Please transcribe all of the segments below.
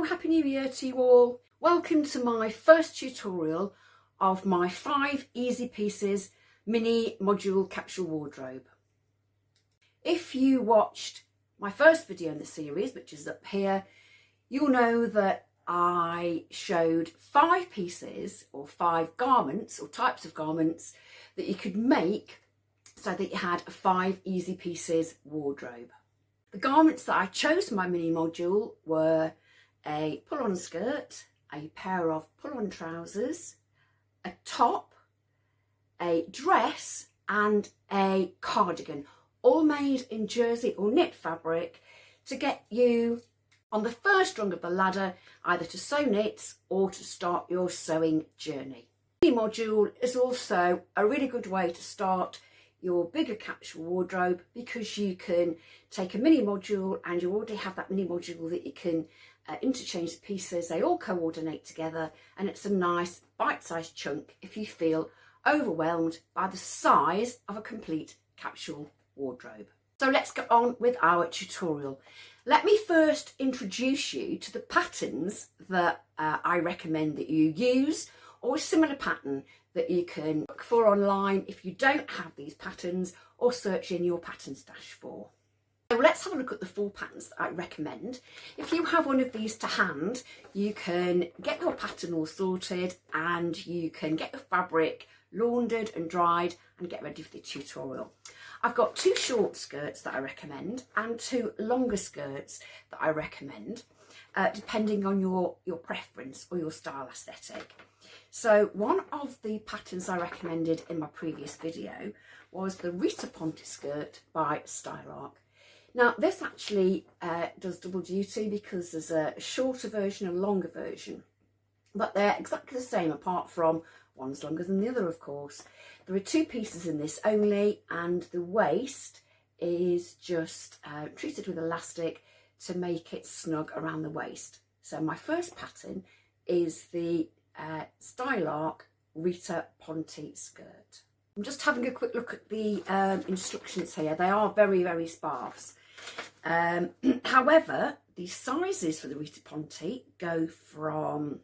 Happy New Year to you all. Welcome to my first tutorial of my 5 easy pieces mini module capsule wardrobe. If you watched my first video in the series, which is up here, you'll know that I showed 5 pieces or 5 garments or types of garments that you could make so that you had a 5 easy pieces wardrobe. The garments that I chose for my mini module were a pull-on skirt, a pair of pull-on trousers, a top, a dress and a cardigan, all made in jersey or knit fabric to get you on the first rung of the ladder, either to sew knits or to start your sewing journey. The mini module is also a really good way to start your bigger capsule wardrobe, because you can take a mini module and you already have that mini module that you can interchange the pieces. They all coordinate together and it's a nice bite-sized chunk if you feel overwhelmed by the size of a complete capsule wardrobe. So let's get on with our tutorial. Let me first introduce you to the patterns that I recommend that you use, or a similar pattern that you can look for online if you don't have these patterns, or search in your pattern stash for. So let's have a look at the 4 patterns that I recommend. If you have one of these to hand, you can get your pattern all sorted and you can get your fabric laundered and dried and get ready for the tutorial. I've got 2 short skirts that I recommend and 2 longer skirts that I recommend, depending on your preference or your style aesthetic. So one of the patterns I recommended in my previous video was the Rita Ponte skirt by Style Arc. Now this actually does double duty, because there's a shorter version and a longer version, but they're exactly the same apart from one's longer than the other, of course. There are 2 pieces in this only, and the waist is just treated with elastic to make it snug around the waist. So my first pattern is the Style Arc Rita Ponte skirt. I'm just having a quick look at the instructions here. They are very, very sparse. However, the sizes for the Rita Ponte go from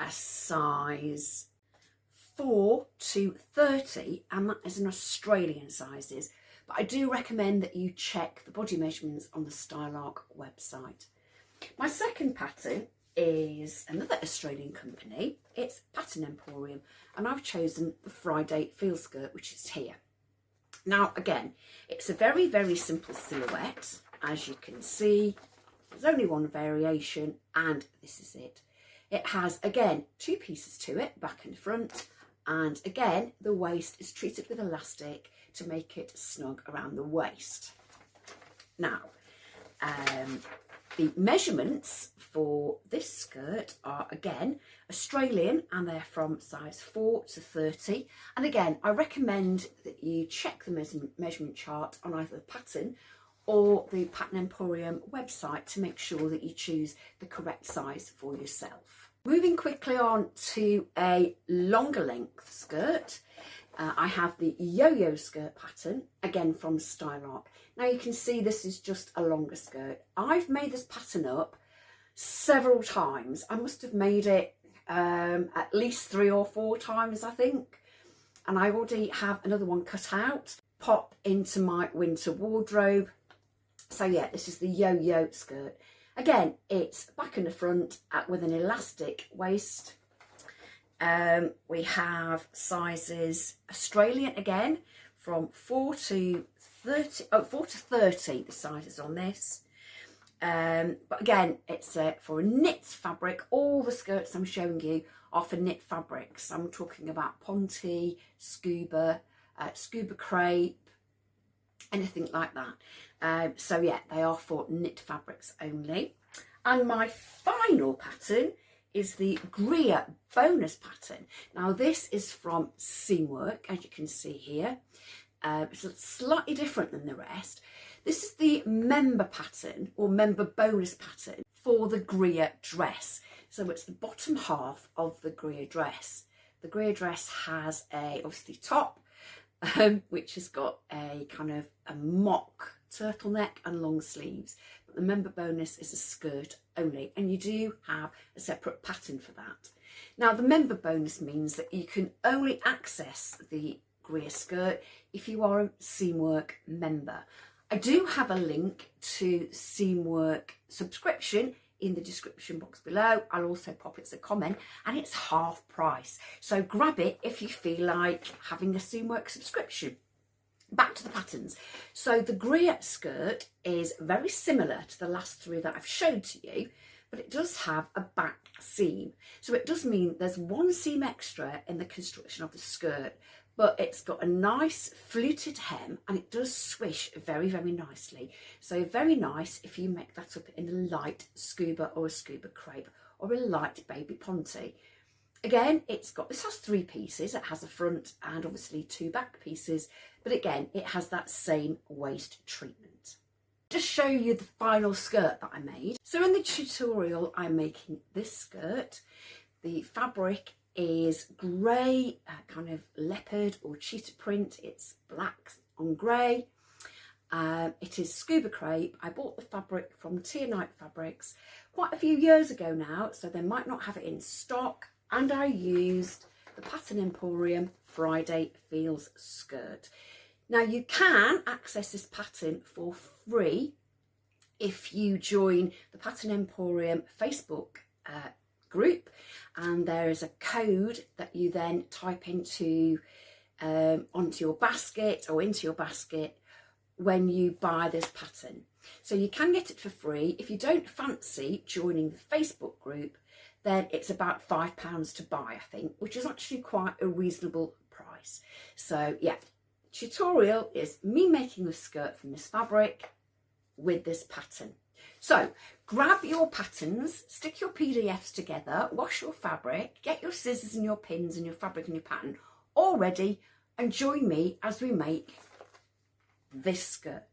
a size 4 to 30, and that is in Australian sizes. But I do recommend that you check the body measurements on the Style Arc website. My second pattern is another Australian company. It's Pattern Emporium, and I've chosen the Friday field skirt, which is here. Now again, it's a very, very simple silhouette. As you can see, there's only one variation, and this is it. It has, again, 2 pieces to it, back and front, and again, the waist is treated with elastic to make it snug around the waist. Now, the measurements for this skirt are, again, Australian, and they're from size 4 to 30. And again, I recommend that you check the measurement chart on either the pattern or the Pattern Emporium website to make sure that you choose the correct size for yourself. Moving quickly on to a longer length skirt, I have the yo-yo skirt pattern, again from Style Arc. Now you can see this is just a longer skirt. I've made this pattern up several times. I must have made it at least 3 or 4 times, I think. And I already have another one cut out, pop into my winter wardrobe. So yeah, this is the yo-yo skirt. Again, it's back and the front with an elastic waist. We have sizes Australian, again, from 4 to 30, 4 to 30, the sizes on this. But again, it's for a knit fabric. All the skirts I'm showing you are for knit fabrics. I'm talking about Ponte, Scuba, Scuba Crepe, anything like that. So yeah, they are for knit fabrics only. And my final pattern is the Greer bonus pattern. Now this is from Seamwork, as you can see here. It's slightly different than the rest. This is the member pattern or member bonus pattern for the Greer dress. So it's the bottom half of the Greer dress. The Greer dress has a obviously top, which has got a kind of a mock turtleneck and long sleeves. But the member bonus is a skirt only, and you do have a separate pattern for that. Now, the member bonus means that you can only access the Greer skirt if you are a Seamwork member. I do have a link to Seamwork subscription in the description box below. I'll also pop it as a comment, and it's half price. So grab it if you feel like having a Seamwork subscription. Back to the patterns. So the Greer skirt is very similar to the last three that I've showed to you, but it does have a back seam. So it does mean there's one seam extra in the construction of the skirt, but it's got a nice fluted hem and it does swish very, very nicely. So very nice if you make that up in a light scuba or a scuba crepe or a light baby ponte. Again, this has three pieces. It has a front and obviously two back pieces, but again, it has that same waist treatment. Just show you the final skirt that I made. So in the tutorial, I'm making this skirt. The fabric is grey, kind of leopard or cheetah print. It's black on grey. It is scuba crepe. I bought the fabric from Tia Night Fabrics quite a few years ago now, so they might not have it in stock. And I used the Pattern Emporium Friday Feels skirt. Now you can access this pattern for free if you join the Pattern Emporium Facebook group, and there is a code that you then type into onto your basket or into your basket when you buy this pattern. So you can get it for free. If you don't fancy joining the Facebook group, then it's about £5 to buy, I think, which is actually quite a reasonable price. So yeah, tutorial is me making the skirt from this fabric with this pattern. So grab your patterns, stick your PDFs together, wash your fabric, get your scissors and your pins and your fabric and your pattern all ready, and join me as we make this skirt.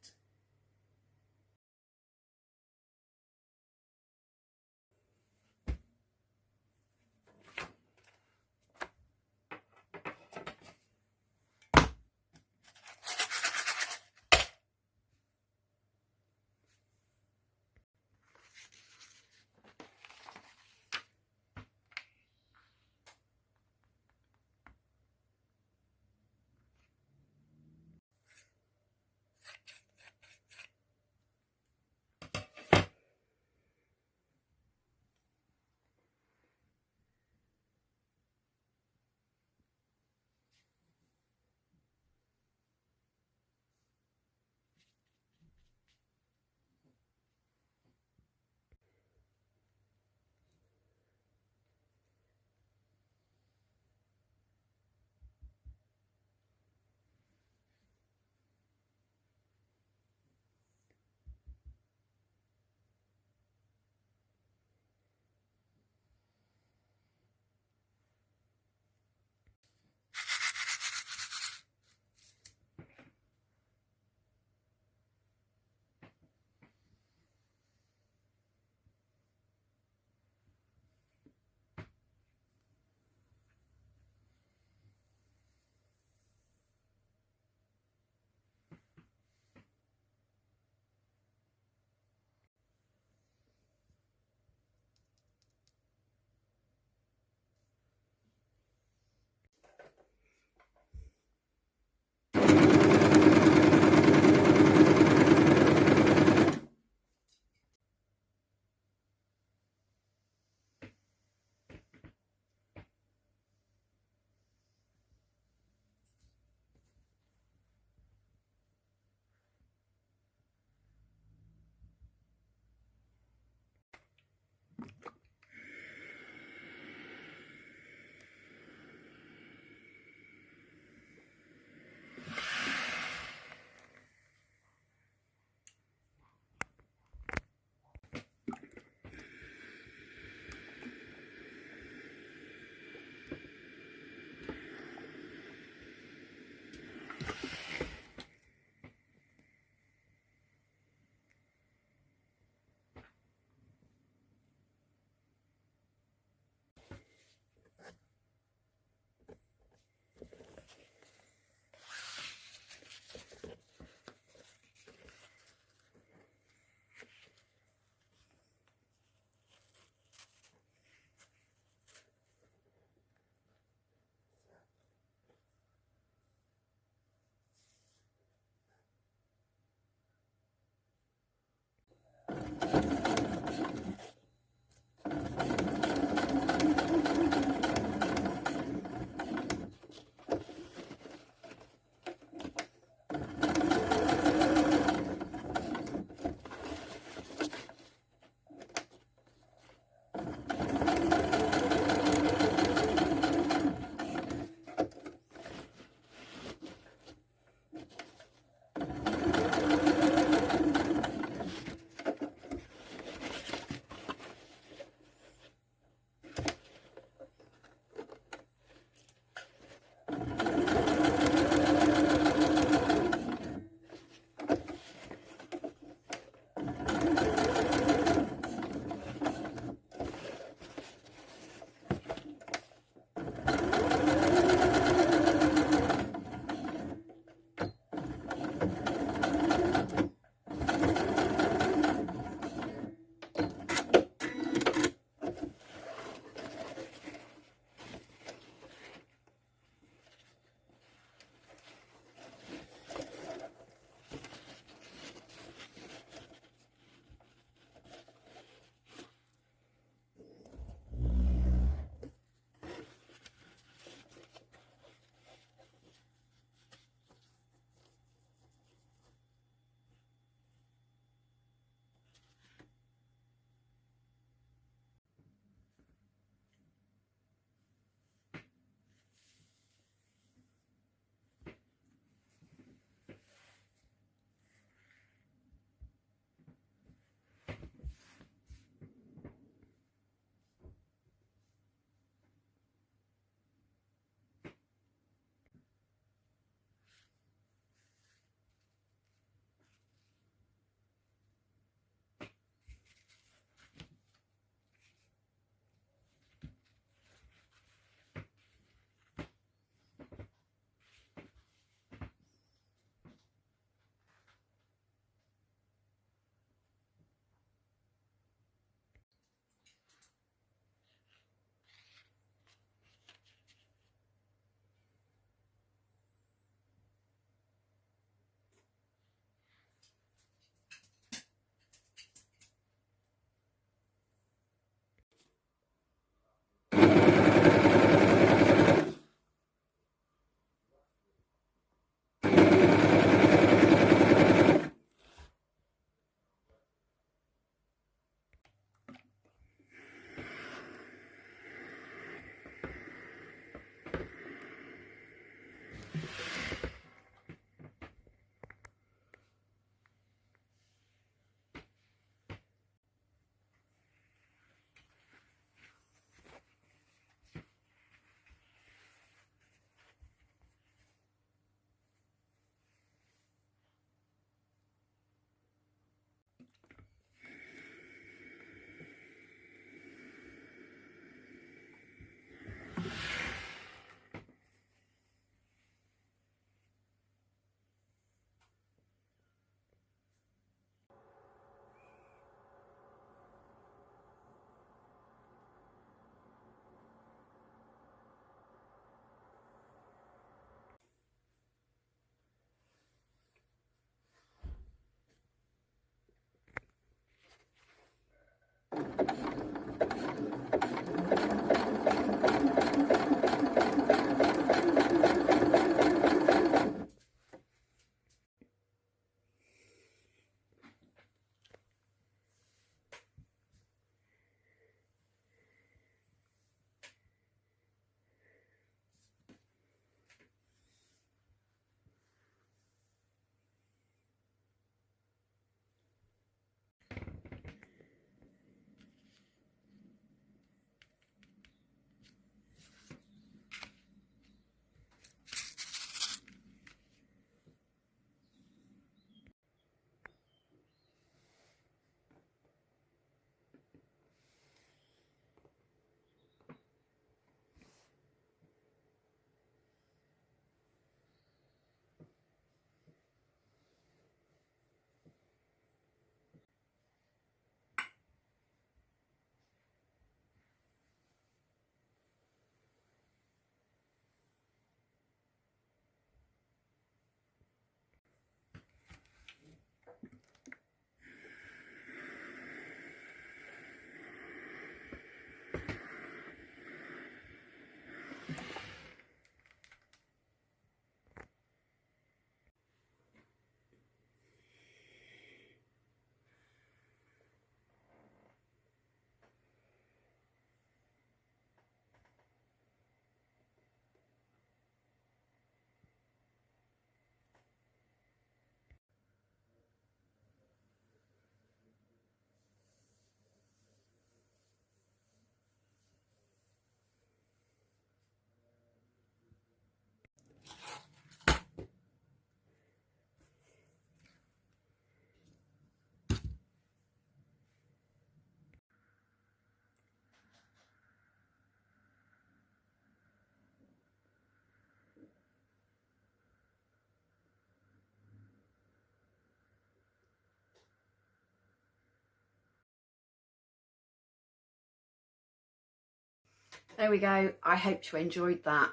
There we go. I hope you enjoyed that.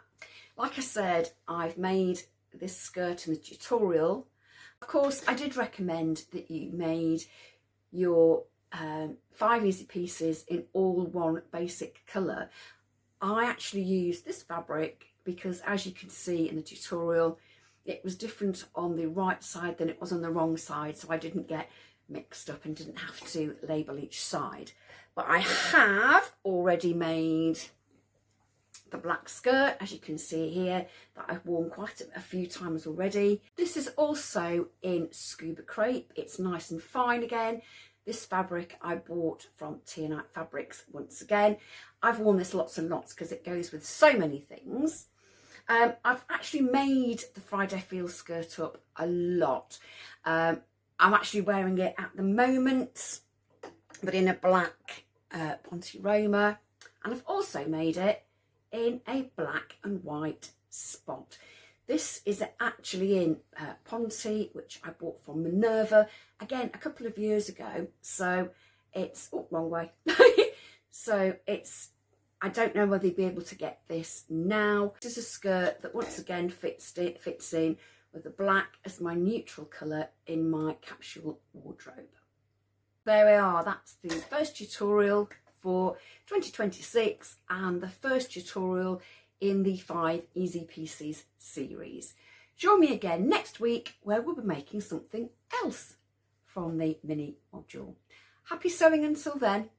Like I said, I've made this skirt in the tutorial. Of course, I did recommend that you made your 5 easy pieces in all one basic colour. I actually used this fabric because, as you can see in the tutorial, it was different on the right side than it was on the wrong side, so I didn't get mixed up and didn't have to label each side. But I have already made the black skirt, as you can see here, that I've worn quite a few times already. This is also in scuba crepe. It's nice and fine again. This fabric I bought from Tianite Fabrics once again. I've worn this lots and lots because it goes with so many things. I've actually made the Friday Feel skirt up a lot. I'm actually wearing it at the moment, but in a black Ponte Roma, and I've also made it in a black and white spot. This is actually in Ponte, which I bought from Minerva, again, a couple of years ago. So it's, oh, wrong way. So it's, I don't know whether you'll be able to get this now. This is a skirt that once again fits in with the black as my neutral colour in my capsule wardrobe. There we are, that's the first tutorial for 2026 and the first tutorial in the 5 Easy Pieces series. Join me again next week where we'll be making something else from the mini module. Happy sewing until then.